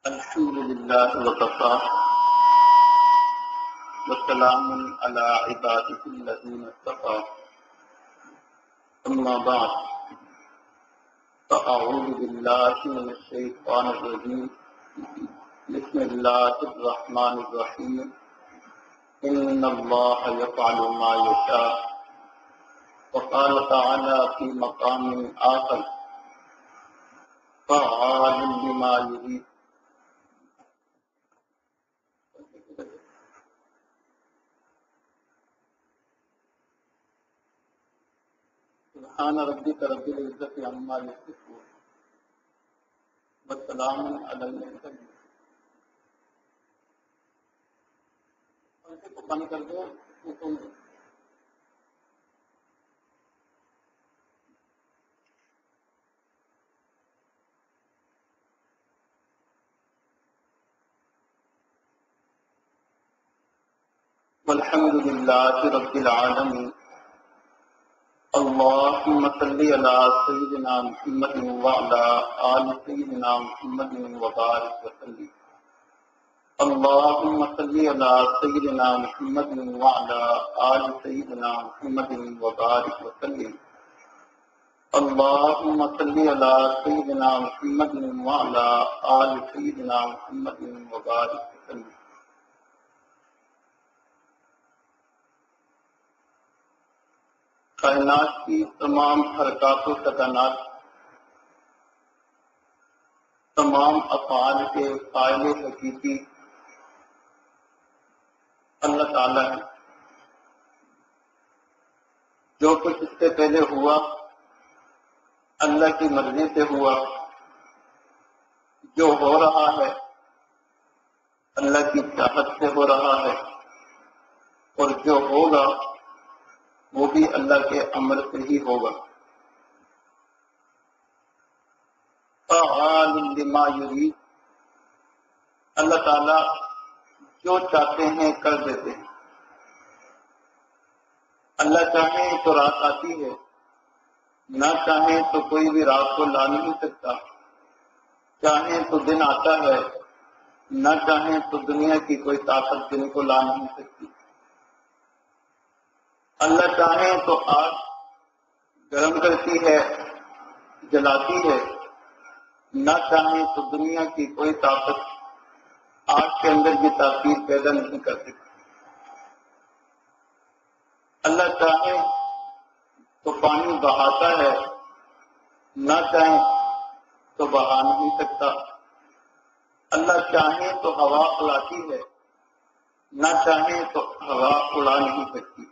الحمد لله وكفى وسلام على عباده الذين اصطفى أما بعد فأعوذ بالله من الشيطان الرجيم بسم الله الرحمن الرحيم إن الله يفعل ما يشاء وقال تعالى في مقام آخر فعال لما يريد سبحان ربك رب العزة عما يصفون وسلام على المرسلين. کو بند کر دو. والحمد لله رب العالمين. اللهم صل على سيدنا محمد وعلى آل سيدنا محمد وبارك وسلم. اللهم صل على سيدنا محمد وعلى آل سيدنا محمد وبارك وسلم. اللهم صل على سيدنا محمد وعلى آل سيدنا محمد وبارك وسلم. کائنات کی تمام حرکات و سکنات، تمام افعال کے فاعل حقیقی اللہ تعالی ہے. جو کچھ اس سے پہلے ہوا اللہ کی مرضی سے ہوا، جو ہو رہا ہے اللہ کی چاہت سے ہو رہا ہے، اور جو ہوگا وہ بھی اللہ کے امر سے ہی ہوگا. فعال لما یرید، اللہ تعالی جو چاہتے ہیں کر دیتے ہیں. اللہ چاہیں تو رات آتی ہے، نہ چاہیں تو کوئی بھی رات کو لا نہیں سکتا. چاہیں تو دن آتا ہے، نہ چاہیں تو دنیا کی کوئی طاقت دن کو لا نہیں سکتی. اللہ چاہیں تو آگ گرم کرتی ہے، جلاتی ہے، نہ چاہیں تو دنیا کی کوئی طاقت آگ کے اندر بھی تاثیر پیدا نہیں کر سکتی. اللہ چاہے تو پانی بہاتا ہے، نہ چاہیں تو بہا نہیں سکتا. اللہ چاہیں تو ہوا اڑاتی ہے، نہ چاہیں تو ہوا اڑا نہیں سکتی.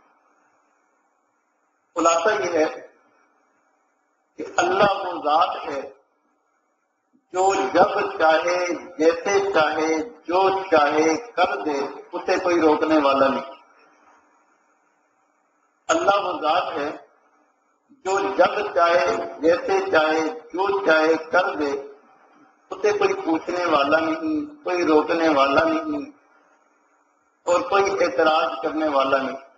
خلاصہ یہ ہے کہ اللہ وہ ذات ہے جو جب چاہے، جیسے چاہے، جو چاہے کر دے، اسے کوئی روکنے والا نہیں. اللہ وہ ذات ہے جو جب چاہے، جیسے چاہے، جو چاہے کر دے، اسے کوئی پوچھنے والا نہیں، کوئی روکنے والا نہیں، اور کوئی اعتراض کرنے والا نہیں.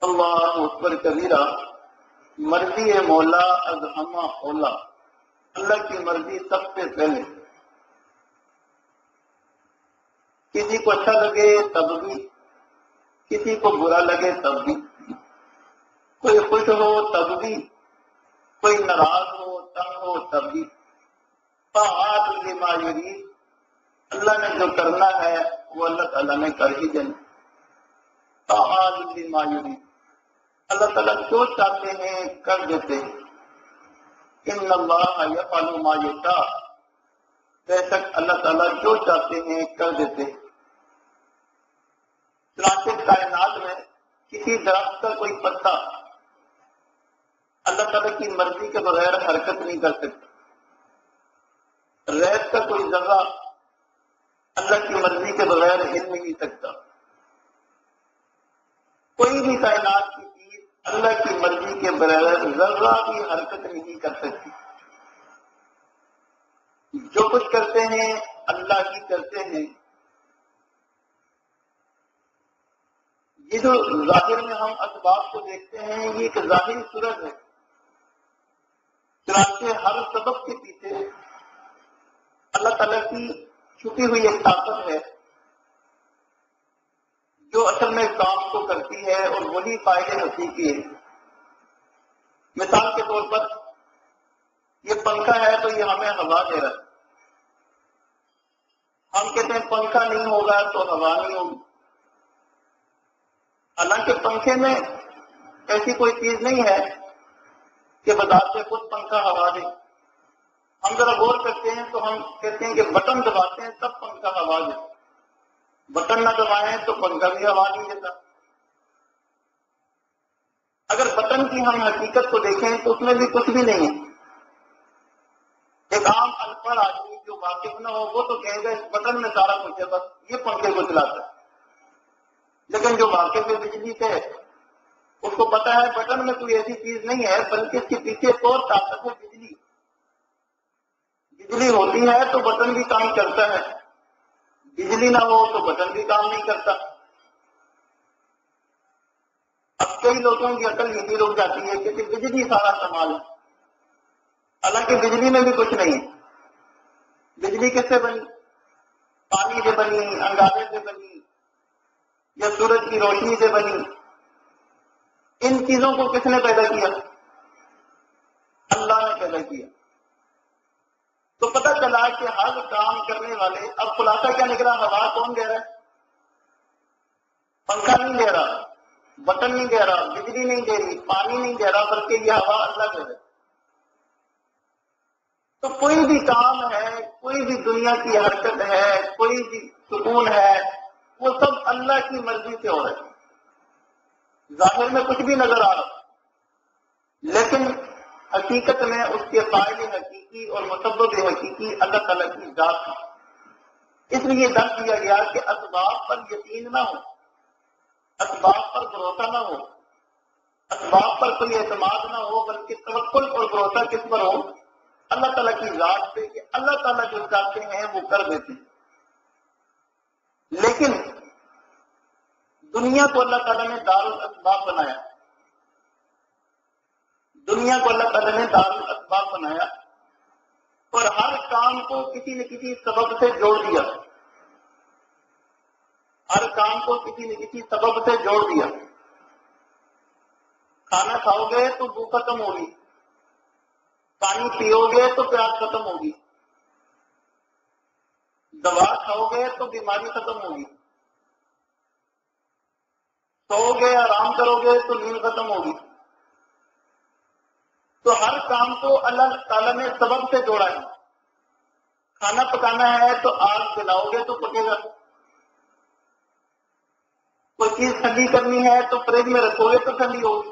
اللہ اکبر کبیرہ. مرضی ہے مولا از ہمہ اولا، اللہ کی مرضی سب سے پہلے. کسی کو اچھا لگے تب بھی، کسی کو برا لگے تب بھی، کوئی خوش ہو تب بھی، کوئی ناراض ہو تنگ ہو تب بھی. فعال لما یرید، اللہ نے جو کرنا ہے وہ اللہ تعالیٰ نے کر ہی دینا. فعال لما یرید، اللہ تعالیٰ جو چاہتے ہیں کر دیتے ہیں. ان اللہ یفعل ما یشاء، بے شک اللہ تعالیٰ جو چاہتے ہیں کر دیتے ہیں. چنانچہ کائنات میں کسی درخت کا کوئی پتا اللہ تعالیٰ کی مرضی کے بغیر حرکت نہیں کر سکتا. ریت کا کوئی ذرہ اللہ کی مرضی کے بغیر ہل نہیں سکتا. کوئی بھی کائنات کی چیز اللہ کی مرضی کے بغیر ذرہ بھی حرکت نہیں کر سکتی. جو کچھ کرتے ہیں اللہ ہی کرتے ہیں. یہ جو ظاہر میں ہم اسباب کو دیکھتے ہیں یہ ایک ظاہری صورت ہے. چنانچہ ہر سبب کے پیچھے تعالیٰ کی چھپی ہوئی ایک طاقت ہے جو اصل میں کام کو کرتی ہے اور وہی فائدے حقیقی ہے۔ مثال کے طور پر یہ پنکھا ہے تو یہ ہمیں ہوا دے رہا ہے، ہم کہتے ہیں پنکھا نہیں ہوگا تو ہوا نہیں ہوگی، حالانکہ پنکھے میں ایسی کوئی چیز نہیں ہے کہ بذات سے خود پنکھا ہوا دے۔ ہم ذرا غور کرتے ہیں تو ہم کہتے ہیں کہ بٹن دباتے ہیں تب پنکھا ہوا دے، بٹن نہ دبائیں تو پنکھا بھی ہوا نہیں دیتا۔ اگر بٹن کی ہم حقیقت کو دیکھیں تو اس میں بھی کچھ بھی نہیں ہے۔ ایک عام ان پڑھ آدمی جو واقف نہ ہو وہ تو کہے گا اس بٹن میں سارا کچھ ہے، بس یہ پنکھے کو چلاتا ہے۔ لیکن جو واقف ہے بجلی سے، اس کو پتا ہے بٹن میں کوئی ایسی چیز نہیں ہے، بلکہ اس کے پیچھے ایک اور طاقت ہے، بجلی۔ بجلی ہوتی ہے تو بٹن بھی کام کرتا ہے، بجلی نہ ہو تو بٹن بھی کام نہیں کرتا۔ اب کئی لوگوں کی عقل یہی رک جاتی ہے کہ بجلی سارا کمال ہے، حالانکہ بجلی میں بھی کچھ نہیں ہے۔ بجلی کس سے بنی؟ پانی سے بنی، انگارے سے بنی، یا سورج کی روشنی سے بنی؟ ان چیزوں کو کس نے پیدا کیا؟ اللہ نے پیدا کیا۔ تو پتہ چلا کہ ہر کام کرنے والے، اب خلاصہ کیا نکلا؟ ہوا کون دے رہا ہے؟ پنکھا نہیں دے رہا، بٹن نہیں دے رہا، بجلی نہیں دے رہی، پانی نہیں دے رہا، بلکہ یہ ہوا اللہ دے رہا ہے۔ تو کوئی بھی کام ہے، کوئی بھی دنیا کی حرکت ہے، کوئی بھی سکون ہے، وہ سب اللہ کی مرضی سے ہو رہا ہے۔ ظاہر میں کچھ بھی نظر آ رہا، لیکن حقیقت میں اس کے فاعل حقیقی اور مسبب حقیقی اللہ تعالیٰ کی ذات ہے۔ اس لیے درس دیا گیا کہ اسباب پر یقین نہ ہو، اسباب پر بھروسہ نہ ہو، اسباب پر کوئی اعتماد نہ ہو، بلکہ توکل اور بھروسہ کس پر ہو؟ اللہ تعالیٰ کی ذات پہ، کہ اللہ تعالیٰ جو چاہتے ہیں وہ کر دیتے ہیں۔ لیکن دنیا کو اللہ تعالیٰ نے دار الاسباب بنایا، دنیا کو اللہ تعالیٰ نے دار الاسباب بنایا اور ہر کام کو کسی نہ کسی سبب سے جوڑ دیا، ہر کام کو کسی نہ کسی سبب سے جوڑ دیا۔ کھانا کھاؤ گے تو بھوک ختم ہوگی، پانی پیو گے تو پیاس ختم ہوگی، دوا کھاؤ گے تو بیماری ختم ہوگی، سو گے آرام کرو گے تو نیند ختم ہوگی۔ تو ہر کام کو اللہ تعالیٰ نے سبب سے جوڑا ہے۔ کھانا پکانا ہے تو آگ جلاؤ گے تو پکے گا، کوئی چیز ٹھنڈی کرنی ہے تو فریج میں رکھو گے تو ٹھنڈی ہوگی۔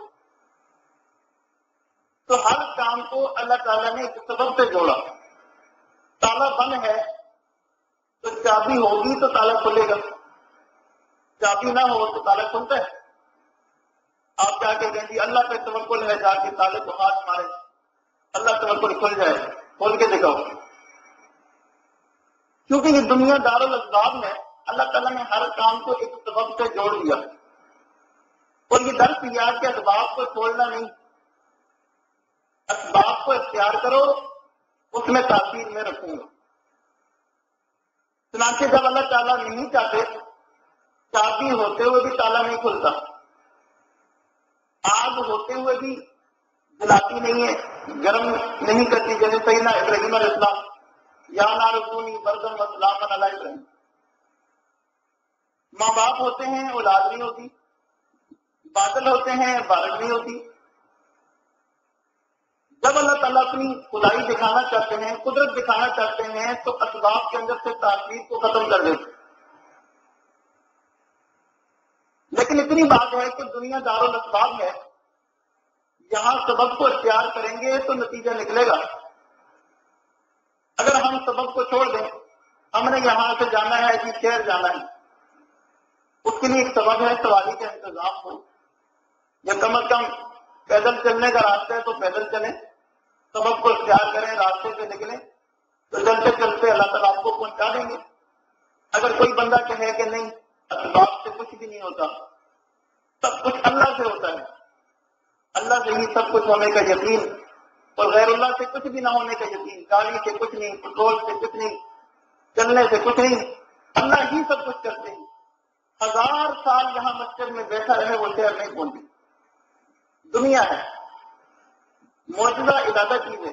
تو ہر کام کو اللہ تعالیٰ نے ایک سبب سے جوڑا۔ تالا بند ہے تو چابی ہوگی تو تالا کھلے گا، چابی نہ ہو تو تالا کھلتا ہے؟ آپ کیا کہیں گے؟ اللہ پہ توکل ہے، جا کے تالے کو ہاتھ مارے، اللہ توکل کھل جائے، کھول کے دکھاؤ۔ کیونکہ یہ دنیا دار الاسباب میں اللہ تعالیٰ نے ہر کام کو ایک سبب سے جوڑ دیا، اور یہ درس دیا کہ اسباب کو چھوڑنا نہیں، اسباب کو اختیار کرو، اس میں تاثیر میں رکھوں گا۔ چنانچہ جب اللہ تعالیٰ نہیں چاہتے، چابی ہوتے ہوئے بھی تالا نہیں کھلتا، آگ ہوتے ہوئے بھی جلاتی نہیں ہے، گرم نہیں کرتی، جیسے سیدنا ابراہیم علیہ السلام، یا نار کونی بردن وسلاما علی ابراہیم۔ ماں باپ ہوتے ہیں، اولاد نہیں ہوتی، بادل ہوتے ہیں، بارش نہیں ہوتی۔ جب اللہ تعالیٰ اپنی خدائی دکھانا چاہتے ہیں، قدرت دکھانا چاہتے ہیں، تو اسباب کے اندر سے تاثیر کو ختم کر دیتے۔ لیکن اتنی بات ہے کہ دنیا دار الاسباب ہے، یہاں سبب کو اختیار کریں گے تو نتیجہ نکلے گا۔ اگر ہم سبب کو چھوڑ دیں، ہم نے یہاں سے جانا ہے جی شہر جانا ہے، اس کے لیے ایک سبب ہے سواری کا انتظام ہو، یا کم از کم پیدل چلنے کا راستہ ہے تو پیدل چلیں، سبب کو اختیار کریں، راستے سے نکلیں، تو چلتے چلتے اللہ تعالیٰ آپ کو پہنچا دیں گے۔ اگر کوئی بندہ کہے کہ نہیں، اسباب سے کچھ بھی نہیں ہوتا، سب کچھ اللہ سے ہوتا ہے، اللہ سے ہی سب کچھ ہونے کا یقین، اور غیر اللہ سے کچھ بھی نہ ہونے کا یقین، گاڑی سے کچھ نہیں، پٹرول سے کچھ نہیں، چلنے سے کچھ نہیں، اللہ ہی سب کچھ کرتے ہیں۔ 1000 سال یہاں مسجد میں بیٹھا رہے وہ شہر نہیں پہنچی۔ دنیا ہے، معجزہ علادہ چیز ہے،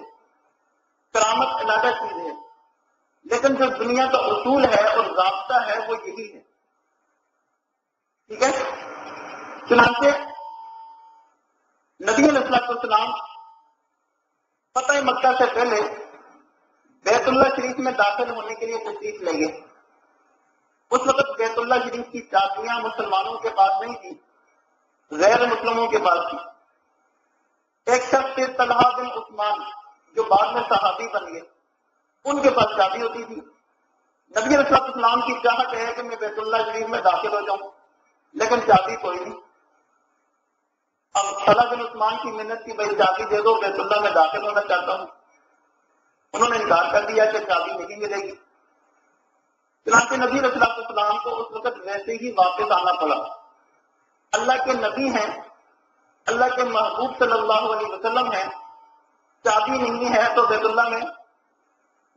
کرامت علادہ چیز ہے، لیکن جو دنیا کا اصول ہے اور ضابطہ ہے وہ یہی ہے، ٹھیک ہے۔ چنانچہ نبی علیہ السلام فتح مکہ سے پہلے بیت اللہ شریف میں داخل ہونے کے لیے تشریف لے گئے۔ اس وقت بیت اللہ شریف کی چابیاں مسلمانوں کے پاس نہیں تھی، غیر مسلموں کے پاس تھی۔ ایک شخص تھے طلحہ بن عثمان جو بعد میں صحابی بن گئے، ان کے پاس چابی ہوتی تھی۔ نبی علیہ السلام کی چاہت ہے کہ میں بیت اللہ شریف میں داخل ہو جاؤں، لیکن چابی کوئی نہیں۔ اب طلحہ بن عثمان کی منت کی بھائی چابی دے دو، بیت اللہ میں داخل ہونا چاہتا ہوں۔ انہوں نے انکار کر دیا کہ چابی نہیں ملے گی۔ چنانچہ نبی علیہ السلام کو اس وقت ویسے ہی واپس آنا پڑا۔ اللہ کے نبی ہیں، اللہ کے محبوب صلی اللہ علیہ وسلم ہیں، چابی نہیں ہے تو بیت اللہ میں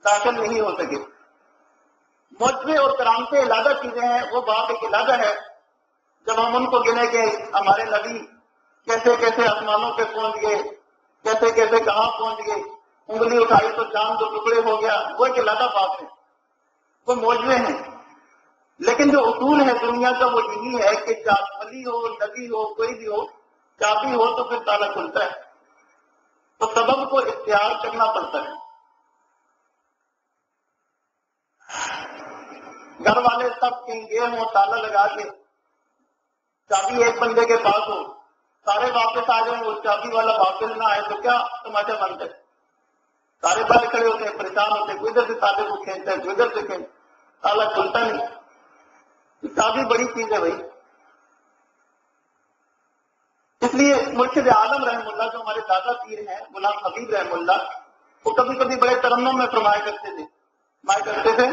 داخل نہیں ہو سکے۔ معجزے اور کرامتیں علادہ چیزیں ہیں، وہ بات ایک علادہ ہے۔ جب ہم ان کو گنے کہ ہمارے نبی کیسے کیسے آسمانوں پہ پہنچ گئے، کیسے کیسے کہاں پہنچ گئے، انگلی اٹھائی تو چاند 2 ٹکڑے ہو گیا، وہ ایک علادہ بات ہے، وہ معجزے ہیں۔ لیکن جو اصول ہے دنیا کا وہ یہی ہے کہ ولی ہو، نبی ہو، کوئی بھی ہو، چابی ہو تو پھر تالا کھلتا ہے، تو سبب کو اختیار کرنا پڑتا ہے۔ گھر والے سب کہیں گے ہوں تالا لگا کے، چابی ایک بندے کے پاس ہو، سارے واپس آ جائیں، وہ چابی والا واپس نہ آئے تو کیا تماشا بنتا ہے؟ سارے باہر کھڑے ہوتے ہیں، پریشان ہوتے ہیں، کوئی ادھر سے تالے کو کھینچتا ہے، کوئی ادھر سے کھینچ، تالا کھلتا نہیں۔ چابی بڑی چیز ہے بھائی۔ اس لیے مرشد عالم رحم اللہ جو ہمارے دادا پیر ہیں غلام حبیب رحم اللہ، وہ کبھی کبھی بڑے ترنم میں فرمایا کرتے تھے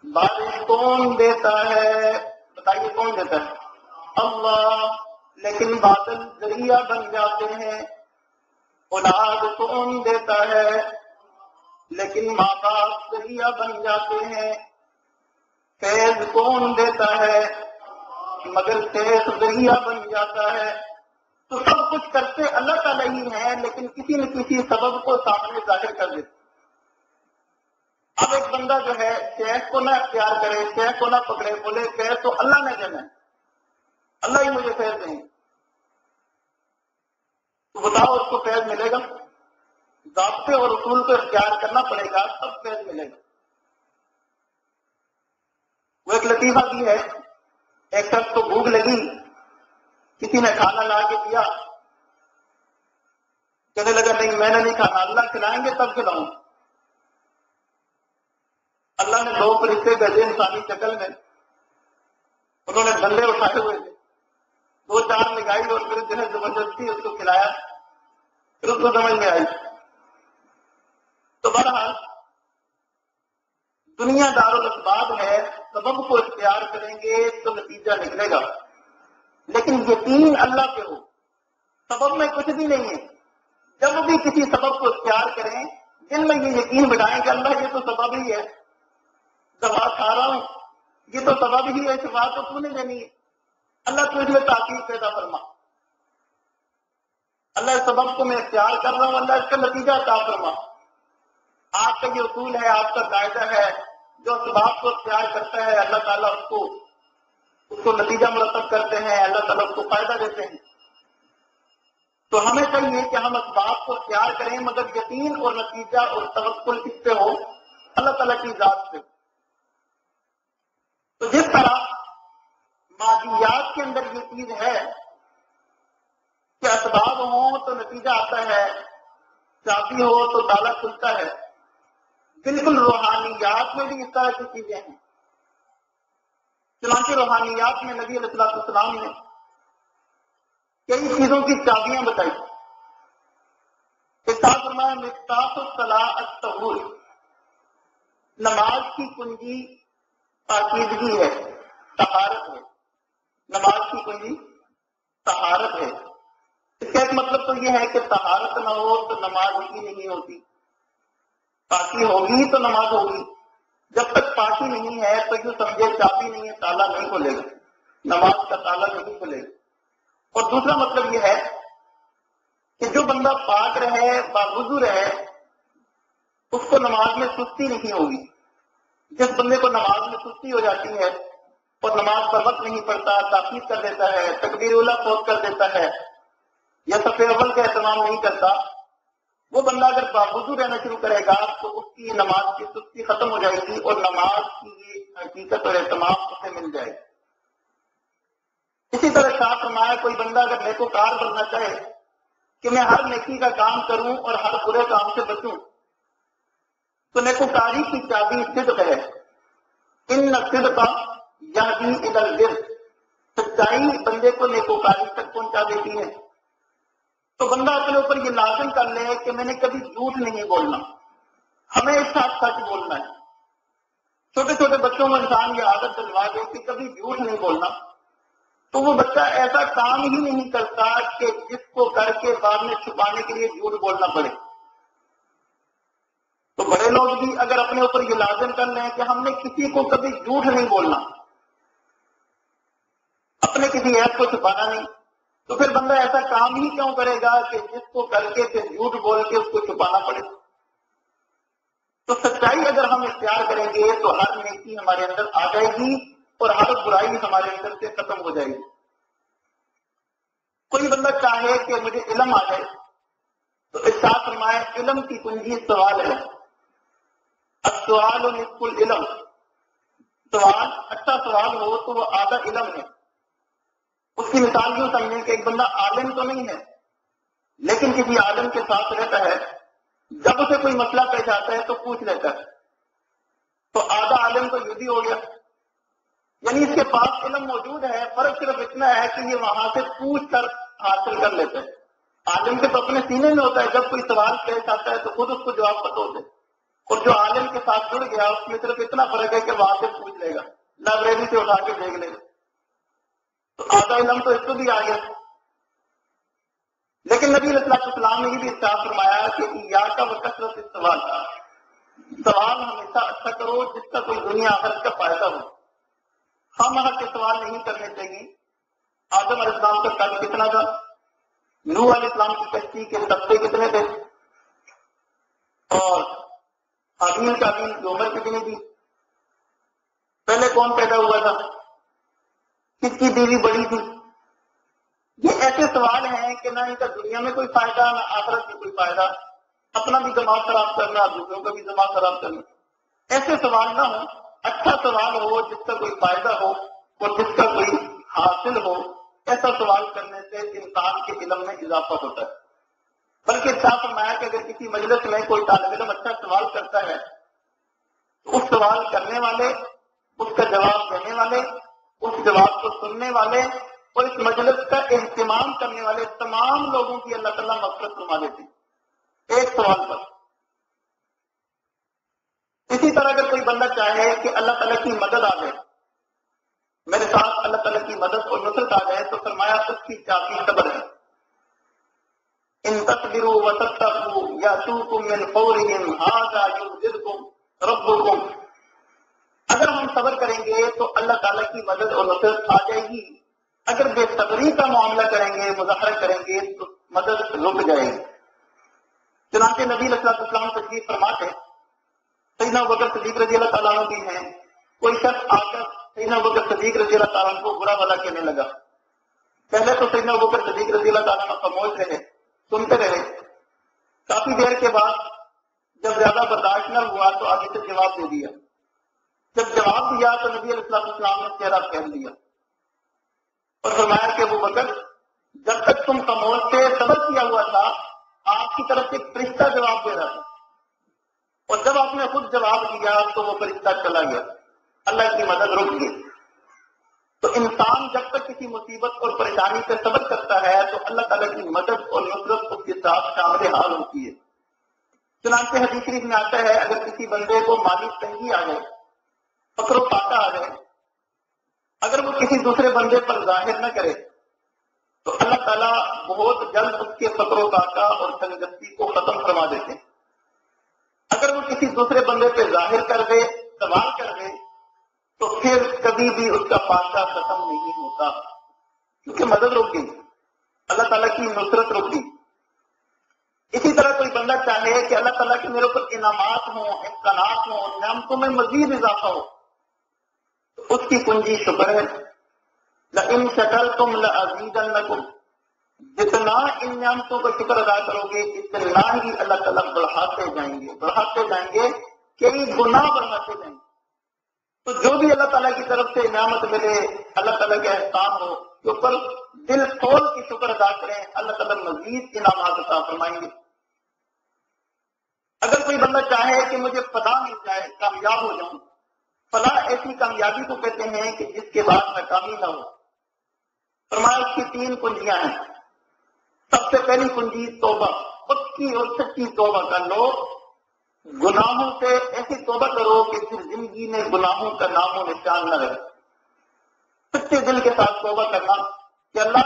بارش کون دیتا ہے؟ بتائیے کون دیتا ہے؟ اللہ، لیکن بادل ذریعہ بن جاتے ہیں۔ اولاد کون دیتا ہے؟ لیکن ماں باپ ذریعہ بن جاتے ہیں۔ فیض کون دیتا ہے؟ مگر شیخ ذریعہ بن جاتا ہے۔ تو سب کچھ کرتے اللہ تعالیٰ ہی ہیں، لیکن کسی نہ کسی سبب کو سامنے ظاہر کر دیتے۔ اب ایک بندہ جو ہے شیخ کو نہ اختیار کرے، شیخ کو نہ پکڑے، بولے فیض تو اللہ نے دینا ہے، اللہ ہی مجھے فیض دیں، تو بتاؤ اس کو فیض ملے گا؟ ضابطے اور اصول کو اختیار کرنا پڑے گا تب فیض ملے گا۔ وہ ایک لطیفہ بھی ہے، ایک شخص کو بھوک لگی، کسی نے کھانا لا کے دیا، کہنے لگا نہیں میں نے نہیں کھانا، اللہ کھلائیں گے تب کھلاؤں۔ اللہ نے 2 فرشتے بھیجے انسانی شکل میں، انہوں نے بندے اٹھائے ہوئے تھے، 2-4 لگائی اور پھر جو ہے زبردستی اس کو کھلایا، پھر اس کو سمجھ میں آئی۔ تو بہرحال دنیا دارالاسباب ہے، سبب کو اختیار کریں گے تو نتیجہ نکلے گا، لیکن یقین اللہ پہ ہو، سبب میں کچھ بھی نہیں ہے۔ جب بھی کسی سبب کو اختیار کریں، دل میں یہ یقین بٹھائیں کہ اللہ یہ تو سبب ہی ہے، دوا کھا رہا ہوں یہ تو سبب ہی ہے، شفا تو تو نے دینی ہے، اللہ تو اس میں تاثیر پیدا فرما، اللہ اس سبب کو میں اختیار کر رہا ہوں، اللہ اس کا نتیجہ عطا فرما۔ آپ کا یہ اصول ہے، آپ کا قاعدہ ہے، جو سبب کو اختیار کرتا ہے اللہ تعالیٰ اس کو نتیجہ مرتب کرتے ہیں، اللہ تعالیٰ اس کو فائدہ دیتے ہیں۔ تو ہمیں چاہیے کہ ہم اسباب کو اختیار کریں، مگر یقین اور نتیجہ اور توکل کس پہ ہو؟ اللہ تعالیٰ کی ذات پہ۔ تو جس طرح مادیات کے اندر یہ چیز ہے کہ اسباب ہوں تو نتیجہ آتا ہے، چابی ہو تو تالا کھلتا ہے، بالکل روحانیات میں بھی اس طرح کی چیزیں ہیں۔ چنانچہ روحانیات میں نبی علیہ السلام نے کئی چیزوں کی چابیاں بتائی۔ ارشاد فرمایا مفتاح الصلاۃ الطہور، نماز کی کنجی پاکیزگی ہے، طہارت ہے۔ نماز کی کنجی طہارت ہے۔ اس کا ایک مطلب تو یہ ہے کہ طہارت نہ ہو تو نماز ہی نہیں ہوتی، پاکی ہوگی تو نماز ہوگی۔ جب تک پاکی نہیں ہے تو یوں سمجھے چابی نہیں ہے، تالا نہیں کھلے گا، نماز کا تالا نہیں کھلے گا۔ اور دوسرا مطلب یہ ہے کہ جو بندہ پاک رہے، باوضو رہے، اس کو نماز میں سستی نہیں ہوگی۔ جس بندے کو نماز میں سستی ہو جاتی ہے اور نماز پر وقت نہیں پڑتا، تاخیر کر دیتا ہے، تکبیر اولیٰ فوت کر دیتا ہے یا صف اول کا اہتمام نہیں کرتا، وہ بندہ اگر باوضو رہنا شروع کرے گا تو اس کی نماز کی سستی ختم ہو جائے گی اور نماز کی یہ حقیقت اور اہتمام اسے مل جائے گا۔ اسی طرح شاہ فرمایا کوئی بندہ اگر نیکوکار بننا چاہے کہ میں ہر نیکی کا کام کروں اور ہر برے کام سے بچوں، تو نیکوکاری کی چابی صدق ہے۔ ان صدق یہدی الی البر، سچائی بندے کو نیکوکاری تک پہنچا دیتی ہے۔ تو بندہ اپنے اوپر یہ لازم کر لے کہ میں نے کبھی جھوٹ نہیں بولنا، ہمیشہ سچ بولنا ہے۔ چھوٹے چھوٹے بچوں میں انسان یہ عادت ڈلوا دے کہ کبھی جھوٹ نہیں بولنا، تو وہ بچہ ایسا کام ہی نہیں کرتا کہ جس کو کر کے بعد میں چھپانے کے لیے جھوٹ بولنا پڑے۔ تو بڑے لوگ بھی اگر اپنے اوپر یہ لازم کر لیں کہ ہم نے کسی کو کبھی جھوٹ نہیں بولنا، اپنے کسی عیب کو چھپانا نہیں، تو پھر بندہ ایسا کام ہی کیوں کرے گا کہ جس کو کر کے پھر جھوٹ بول کے اس کو چھپانا پڑے۔ تو سچائی اگر ہم اختیار کریں گے تو ہر نیکی ہمارے اندر آ جائے گی اور ہر برائی ہمارے اندر سے ختم ہو جائے گی۔ کوئی بندہ چاہے کہ مجھے علم آ جائے تو ارشاد فرمائے علم کی کنجی سوال ہے، السؤال نصف العلم، سوال اچھا سوال ہو تو وہ آدھا علم ہے۔ اس کی مثال یوں سمجھیں کہ ایک بندہ عالم تو نہیں ہے لیکن کسی عالم کے ساتھ رہتا ہے، جب اسے کوئی مسئلہ پیش آتا ہے تو پوچھ لیتا ہے، تو آدھا عالم تو یوں ہی ہو گیا، یعنی اس کے پاس علم موجود ہے، فرق صرف اتنا ہے کہ یہ وہاں سے پوچھ کر حاصل کر لیتے ہیں۔ عالم کے تو اپنے سینے میں ہوتا ہے، جب کوئی سوال پیش آتا ہے تو خود اس کو جواب پتہ ہوتے ہیں، اور جو عالم کے ساتھ جڑ گیا اس میں صرف اتنا فرق ہے کہ وہاں سے پوچھ لے گا، لائبریری سے اٹھا کے دیکھ لے گا، تو آدھا علم تو اس کو بھی آ گیا۔ لیکن نبی علیہ السلام نے یہ بھی ارشاد فرمایا کہ ایاک وکثرۃ السؤال، سوال ہمیشہ اچھا کرو جس کا کوئی دنیا آخرت کا فائدہ ہو۔ ہم کے سوال نہیں کرنے چاہیے۔ آدم علیہ السلام کا قد کتنا تھا؟ نوح علیہ السلام کی کشتی کے طبقے کتنے تھے؟ اور حابیل قابیل کی عمر کتنی تھی؟ پہلے کون پیدا ہوا تھا؟ کس کی بیوی بڑی تھی؟ یہ ایسے سوال ہیں کہ نہ ان کا دنیا میں کوئی فائدہ نہ آخرت میں کوئی فائدہ، اپنا بھی دماغ خراب کرنا، دوسروں کا بھی دماغ خراب کرنا۔ ایسے سوال نہ ہو، اچھا سوال ہو جس کا کوئی فائدہ ہو اور جس کا کوئی حاصل ہو۔ ایسا سوال کرنے سے انسان کے علم میں اضافہ ہوتا ہے۔ بلکہ ارشاد فرمایا کہ اگر کسی مجلس میں کوئی طالب علم اچھا سوال کرتا ہے تو اس سوال کرنے والے، اس کا جواب دینے والے، اس جواب کو سننے والے اور اس مجلس کا اہتمام کرنے والے تمام لوگوں کی اللہ تعالیٰ مغفرت فرما دیتے ہیں ایک سوال پر۔ اسی طرح اگر کوئی بندہ چاہے کہ اللہ تعالیٰ کی مدد آ جائے، میرے ساتھ اللہ تعالیٰ کی مدد اور نصرت آ جائے، تو فرمایا اس کی چابی صبر ہے۔ ان تصبروا وتتقوا یاتوکم من فورہم ھذا یمددکم ربکم، اگر ہم صبر کریں گے تو اللہ تعالیٰ کی مدد اور نصرت آ جائے گی، اگر بے صبری کا معاملہ کریں گے، مظاہرہ کریں گے تو مدد رک جائے گی۔ چنانچہ نبی علیہ السلام تشریف فرماتے سیدنا ابوبکر صدیق رضی اللہ تعالیٰ عنہ بھی ہیں، کوئی شخص آ کر سیدنا ابوبکر صدیق رضی اللہ تعالیٰ عنہ کو برا بھلا کہنے لگا۔ پہلے تو سیدنا ابوبکر صدیق رضی اللہ تعالیٰ عنہ خاموش رہے، سنتے رہے۔ کافی دیر کے بعد جب زیادہ برداشت نہ ہوا تو آگے سے جواب دے دیا۔ جب جواب دیا تو نبی علیہ السلام نے چہرہ پھیر لیا اور فرمایا کہ ابوبکر جب تک تم خاموش تھے، صبر کیا ہوا تھا، آپ کی طرف سے ایک فرشتہ جواب دے رہا تھا، اور جب آپ نے خود جواب دیا تو وہ فرشتہ چلا گیا، اللہ کی مدد رک گئی۔ تو انسان جب تک کسی مصیبت اور پریشانی سے صبر کرتا ہے تو اللہ تعالیٰ کی مدد اور نصرت اس کے ساتھ شامل حال ہوتی ہے۔ چنانچہ حدیث شریف میں آتا ہے اگر کسی بندے کو مالی تنگی آ جائے، فقر و فاقہ آ جائے، اگر وہ کسی دوسرے بندے پر ظاہر نہ کرے تو اللہ تعالیٰ بہت جلد اس کے فقر و فاقہ اور تنگدستی کو ختم فرما دیتے ہیں۔ اگر وہ کسی دوسرے بندے پہ ظاہر کر دے، سوال کر دے تو پھر کبھی بھی اس کا پانچا ختم نہیں ہوتا، کیونکہ مدد رک گئی، اللہ تعالیٰ کی نصرت رک گئی۔ اسی طرح کوئی بندہ چاہے کہ اللہ تعالیٰ کے میرے اوپر انعامات ہوں، امکانات ہوں، نعمتوں میں مزید اضافہ ہو، تو اس کی کنجی شکر ہے۔ لَإِن شَكَرْتُمْ لَأَزِيدَنَّكُمْ، جتنا ان نعمتوں کا شکر ادا کرو گے اتنا ہی اللہ تعالیٰ بڑھاتے جائیں گے، کئی گنا بڑھاتے جائیں گے۔ تو جو بھی اللہ تعالیٰ کی طرف سے نعمت ملے، اللہ تعالیٰ کے احسان ہو کے اوپر دل کھول کے شکر ادا کریں، اللہ تعالیٰ مزید انعامات عطا فرمائیں گے۔ اگر کوئی بندہ چاہے کہ مجھے فلاح مل جائے، کامیاب ہو جاؤں، فلاح ایسی کامیابی کو کہتے ہیں کہ جس کے بعد ناکامی نہ ہو۔ فرمایا اس کی 3 کنجیاں ہیں۔ سب سے پہلی کنجی توبہ، پکی اور سچی توبہ کر لو، گناہوں سے ایسی توبہ کرو کہ پھر زندگی میں گناہوں کا نام و نشان نہ رہے۔ سچے دل کے ساتھ توبہ کرنا کہ اللہ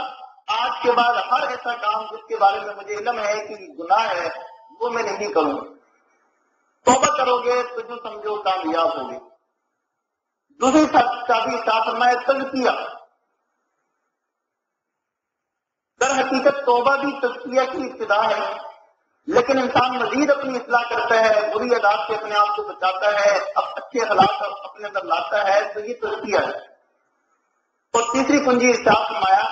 آج کے بعد ہر ایسا کام جس کے بارے میں مجھے علم ہے کہ گناہ ہے وہ میں نہیں کروں۔ توبہ کرو گے تو جو سمجھو کامیاب ہوگے۔ دوسری چابی صاف فرمایا تزکیہ۔ در حقیقت توبہ بھی تزکیہ کی ابتدا ہے، لیکن انسان مزید اپنی اصلاح کرتا ہے، بری عادات سے اپنے آپ کو بچاتا ہے، اب اچھے اخلاق اپنے اندر لاتا ہے، تو یہ تزکیہ ہے۔ اور تیسری کنجی ارشاد فرمایا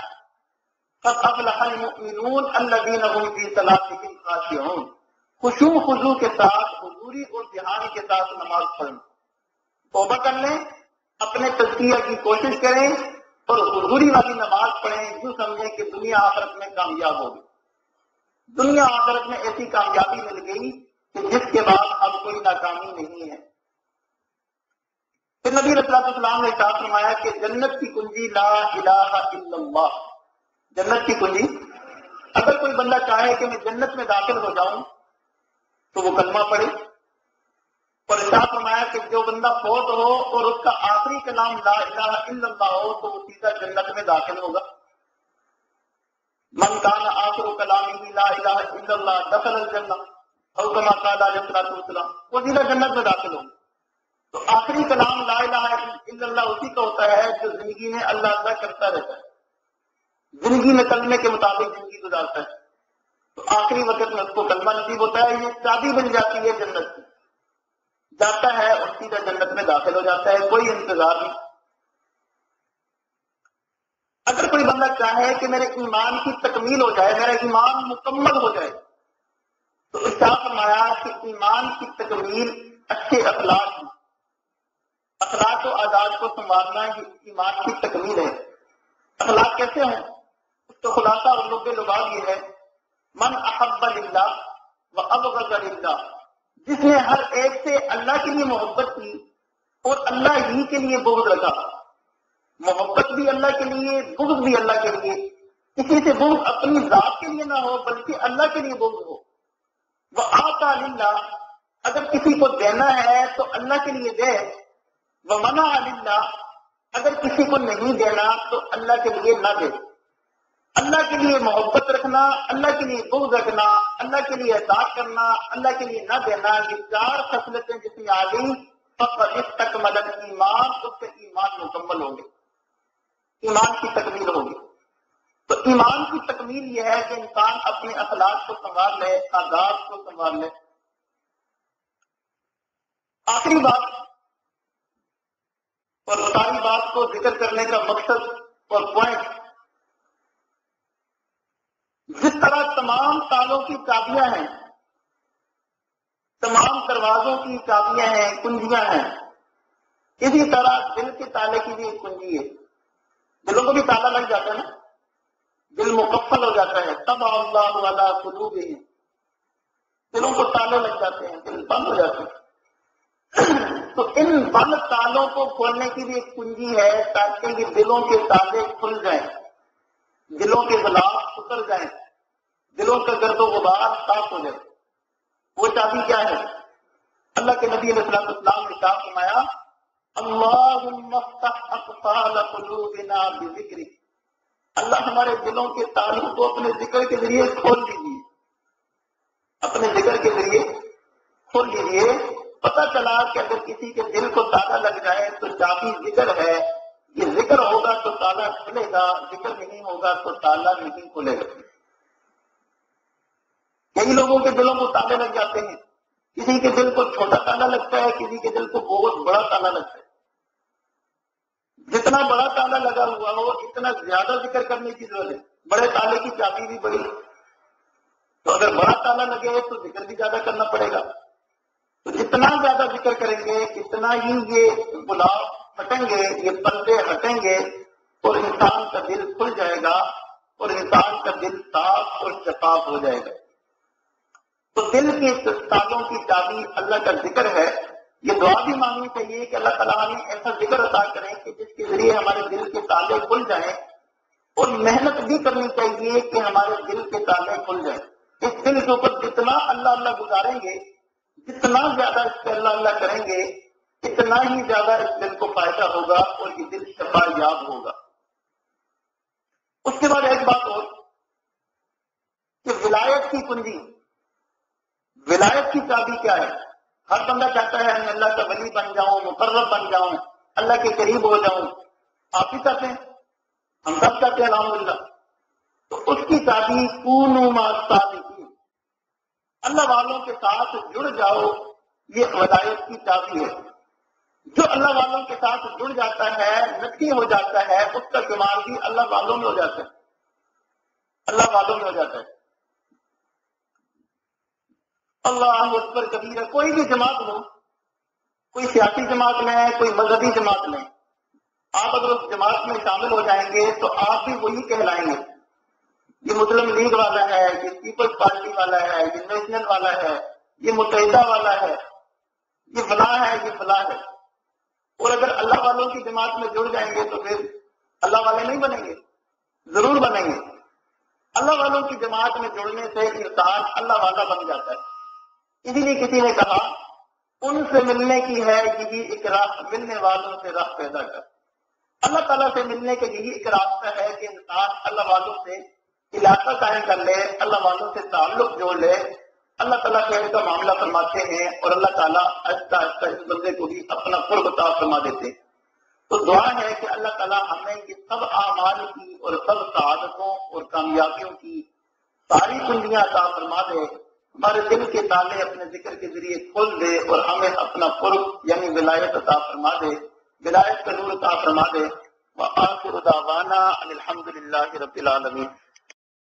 قد افلح المؤمنون الذین هم فی صلاتهم خاشعون، خشوع خضوع کے ساتھ، حضوری اور دھیان کے ساتھ نماز پڑھیں۔ توبہ کر لیں، اپنے تزکیہ کی کوشش کریں اور حضوری والی نماز پڑھیں، یوں سمجھیں کہ دنیا آخرت میں کامیاب ہوگی۔ دنیا آخرت میں ایسی کامیابی مل گئی کہ جس کے بعد اب کوئی ناکامی نہیں ہے۔ پھر نبی صلی اللہ علیہ وسلم نے ارشاد فرمایا کہ جنت کی کنجی لا الہ الا اللہ، جنت کی کنجی، اگر کوئی بندہ چاہے کہ میں جنت میں داخل ہو جاؤں تو وہ کلمہ پڑھے، اور ارشاد فرمایا کہ جو بندہ فوت ہو اور اس کا آخری کلام لا الہ الا اللہ ہو تو وہ سیدھا جنت میں داخل ہوگا۔ من کان آخر کلامہ لا الہ الا اللہ دخل الجنہ او کما قال علیہ الصلوۃ والسلام، وہ سیدھا جنت میں داخل ہوگا۔ تو آخری کلام لا الہ الا اللہ اسی کا ہوتا ہے جو زندگی میں اللہ اللہ کرتا رہتا ہے، زندگی میں کلمے کے مطابق زندگی گزارتا ہے، تو آخری وقت میں اس کو کلمہ نصیب ہوتا ہے، یہ چابی بن جاتی ہے جنت کی، جاتا ہے اور سیدھا جنت میں داخل ہو جاتا ہے، کوئی انتظار نہیں۔ اگر کوئی بندہ چاہے کہ میرے ایمان کی تکمیل ہو جائے، میرا ایمان مکمل ہو جائے، تو ارشاد فرمایا کہ ایمان کی تکمیل اچھے اخلاق ہیں، اخلاق و عادات کو سنوارنا ہی ایمان کی تکمیل ہے۔ اخلاق کیسے ہیں؟ اس کا خلاصہ اور لب لباب یہ ہے، من احب للہ و ابغض للہ، جس نے ہر ایک سے اللہ کے لیے محبت کی اور اللہ ہی کے لیے بغض رکھا، محبت بھی اللہ کے لیے، بغض بھی اللہ کے لیے، کسی سے بغض اپنی ذات کے لیے نہ ہو بلکہ اللہ کے لیے بغض ہو۔ وہ آتا للہ، اگر کسی کو دینا ہے تو اللہ کے لیے دے، وہ منع للہ، اگر کسی کو نہیں دینا تو اللہ کے لیے نہ دے۔ اللہ کے لیے محبت رکھنا، اللہ کے لیے بغض رکھنا، اللہ کے لیے اطاعت کرنا، اللہ کے لیے نہ دینا، یہ 4 خصلتیں جس میں آ گئی فقط استکمل الایمان، اس سے ایمان مکمل ہوگی، ایمان کی تکمیل ہوگی۔ تو ایمان کی تکمیل یہ ہے کہ انسان اپنے اخلاق کو سنوار لے، عادات کو سنوار لے۔ آخری بات اور ساری بات کو ذکر کرنے کا مقصد اور پوائنٹ، جس طرح تمام تالوں کی چابیاں ہیں، تمام دروازوں کی چابیاں ہیں، کنجیاں ہیں، اسی طرح دل کے تالے کی بھی ایک کنجی ہے۔ دلوں کو بھی تالا لگ جاتا ہے نا، دل مقفل ہو جاتا ہے، تب اللہ علی قلوبہم، دلوں کو تالے لگ جاتے ہیں، دل بند ہو جاتے ہیں۔ تو ان بند تالوں کو کھولنے کی بھی ایک کنجی ہے تاکہ یہ دلوں کے تالے کھل جائیں، دلوں کے غلاف اتر جائیں، دلوں کا گرد و غبار صاف ہو جائے۔ وہ چابی کیا ہے؟ اللہ کے نبی علیہ السلام نے کہا فرمایا اللہم افتح اقفال قلوبنا بذکرک، اللہ ہمارے دلوں کے تالوں کو اپنے ذکر کے ذریعے کھول دیجیے، اپنے ذکر کے ذریعے کھول دیجیے۔ پتہ چلا کہ اگر کسی کے دل کو تالا لگ جائے تو چابی ذکر ہے، یہ ذکر ہوگا تو تالا کھلے گا، ذکر نہیں ہوگا تو تالا نہیں کھلے گا۔ کئی لوگوں کے دلوں کو تالے لگ جاتے ہیں، کسی کے دل کو چھوٹا تالا لگتا ہے، کسی کے دل کو بہت بڑا تالا لگتا ہے۔ جتنا بڑا تالا لگا ہوا ہو اتنا زیادہ ذکر کرنے کی ضرورت ہے، بڑے تالے کی چابی بھی بڑی، تو اگر بڑا تالا لگے تو ذکر بھی زیادہ کرنا پڑے گا۔ تو جتنا زیادہ ذکر کریں گے اتنا ہی یہ غلاف ہٹیں گے، یہ پردے ہٹیں گے اور انسان کا دل کھل جائے گا اور انسان کا دل صاف اور شفاف ہو جائے گا۔ تو دل کے تالوں کی چابی اللہ کا ذکر ہے۔ یہ دعا بھی مانگنی چاہیے کہ اللہ تعالیٰ ہمیں ایسا ذکر عطا کریں کہ جس کے ذریعے ہمارے دل کے تالے کھل جائیں، اور محنت بھی کرنی چاہیے کہ ہمارے دل کے تالے کھل جائیں۔ اس دل کے اوپر جتنا اللہ اللہ گزاریں گے، جتنا زیادہ اس پہ اللہ اللہ کریں گے، اتنا ہی زیادہ اس دل کو فائدہ ہوگا اور یہ دل شفا یاب ہوگا۔ اس کے بعد ایک بات اور کہ ولایت کی کنجی، ولایت کی چابی کیا ہے؟ ہر بندہ چاہتا ہے میں اللہ کا ولی بن جاؤں، مقرب بن جاؤں، اللہ کے قریب ہو جاؤں۔ آپ بھی چاہتے ہیں، ہم سب چاہتے ہیں الحمدللہ۔ تو اس کی چابی کونوا مع الصادقین، اللہ والوں کے ساتھ جڑ جاؤ، یہ ولایت کی چابی ہے۔ جو اللہ والوں کے ساتھ جڑ جاتا ہے، نقی ہو جاتا ہے، اس کا شمار بھی اللہ والوں میں ہو جاتا ہے، اللہ والوں میں ہو جاتا ہے۔ اللہ اکبر کبیرہ، کوئی بھی جماعت ہو، کوئی سیاسی جماعت میں ہے، کوئی مذہبی جماعت میں، آپ اگر اس جماعت میں شامل ہو جائیں گے تو آپ بھی وہی کہلائیں گے۔ یہ مسلم لیگ والا ہے، یہ پیپلز پارٹی والا ہے، یہ نیشنل والا ہے، یہ متحدہ والا ہے، یہ فلاں ہے، یہ فلاں ہے۔ اور اگر اللہ والوں کی جماعت میں جڑ جائیں گے تو پھر اللہ والے نہیں بنیں گے، ضرور بنیں گے۔ اللہ والوں کی جماعت میں جڑنے سے انسان اللہ والا بن جاتا ہے۔ اسی لیے کسی نے کہا ان سے ملنے کی ہے یہی ایک راہ، ملنے والوں سے راہ پیدا کر۔ اللہ تعالیٰ سے ملنے کا یہی ایک راستہ ہے کہ انسان اللہ والوں سے علاقہ قائم کر لے، اللہ والوں سے تعلق جوڑ لے۔ اللہ تعالیٰ خیر کا معاملہ فرماتے ہیں اور اللہ تعالیٰ آہستہ آہستہ اس بندے کو بھی اپنا قرب عطا فرما دیتے ہیں۔ تو دعا ہے کہ اللہ تعالیٰ ہمیں یہ سب اعمال کی اور سب سعادتوں اور کامیابیوں کی ساری کنجیاں عطا فرما دے، ہمارے دل کے تالے اپنے ذکر کے ذریعے کھول دے اور ہمیں اپنا قرب یعنی ولایت عطا فرما دے، ولایت کا نور عطا فرما دے۔ وآخر دعوانا ان الحمد للہ رب العالمین۔